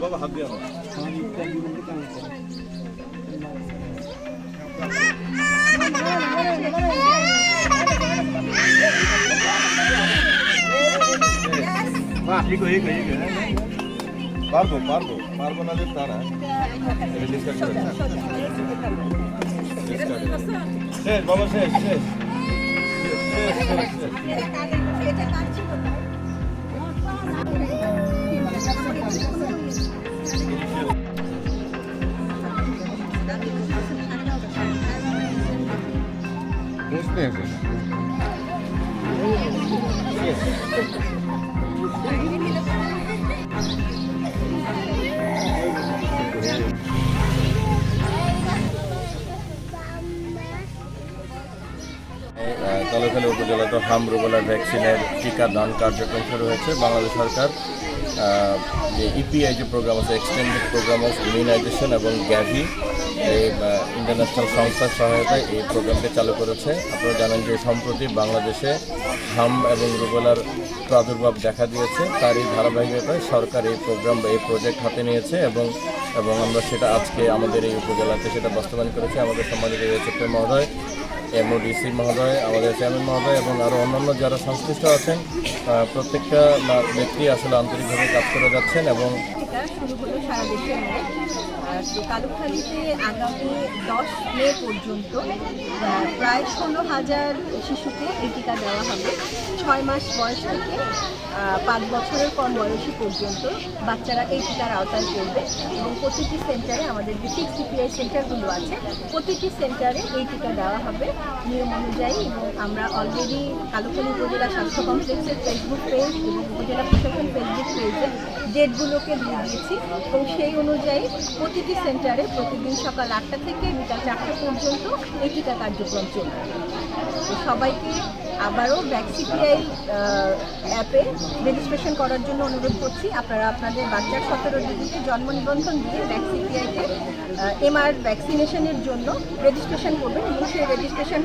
বাবা হাত দিয়ে পারবো পারবো পারবো না যে তারা শেষ বাবা শেষ শেষ বুঝতে কালুখালী উপজেলাতে হাম রুবেলা ভ্যাকসিনের টিকাদান কার্যক্রম শুরু হয়েছে। বাংলাদেশ সরকার যে ইপিআই যে প্রোগ্রাম আছে, এক্সটেন্ডেড প্রোগ্রাম অফ ইমিউনাইজেশন এবং গ্যাভি, এই ইন্টারন্যাশনাল সংস্থার সহায়তায় এই প্রোগ্রামটি চালু করেছে। আপনারা জানেন যে সম্প্রতি বাংলাদেশে হাম এবং রুবেলার প্রাদুর্ভাব দেখা দিয়েছে। তারই ধারাবাহিকতায় সরকার এই প্রোগ্রাম বা এই প্রজেক্ট হাতে নিয়েছে এবং আমরা সেটা আজকে আমাদের এই উপজেলাতে সেটা বাস্তবায়ন করেছি। আমাদের সম্মানিত এসএফএ মহোদয়, এমওডিসি মহোদয়, আমাদের চেয়ারম্যান মহোদয় এবং আরও অন্যান্য যারা সংশ্লিষ্ট আছেন, প্রত্যেকটা ব্যক্তি আসলে আন্তরিকভাবে কাজ করে যাচ্ছেন। এবং শুরু হলো সারা দেশে তো কালুখালীতে আগামী 10 মে পর্যন্ত প্রায় 16,000 শিশুকে এই টিকা দেওয়া হবে। 6 মাস বয়স থেকে 5 বছরের কম বয়সী পর্যন্ত বাচ্চারা এই টিকার আওতায় পড়বে এবং প্রতিটি সেন্টারে আমাদের যে 6 সিপিআই সেন্টারগুলো আছে, প্রতিটি সেন্টারে এই টিকা দেওয়া হবে নিয়ম অনুযায়ী। এবং আমরা অলরেডি কালুখালী উপজেলা স্বাস্থ্য কমপ্লেক্সের ফেসবুক পেজ এবং উপজেলা প্রশাসন ফেসবুক পেজে ডেটগুলোকে দিয়ে দিয়েছি এবং সেই অনুযায়ী প্রতিটি সেন্টারে প্রতিদিন সকাল 8টা থেকে বিকাল 4টা পর্যন্ত এই টিকা কার্যক্রম চলবে। তো সবাইকে আবারও ভ্যাকসিপিআই অ্যাপে রেজিস্ট্রেশন করার জন্য অনুরোধ করছি। আপনারা আপনাদের বাচ্চার 17 ডিজিটে জন্ম নিবন্ধন দিয়ে ভ্যাকসিপিআইতে এমআর ভ্যাকসিনেশনের জন্য রেজিস্ট্রেশন করবেন এবং সেই রেজিস্ট্রেশন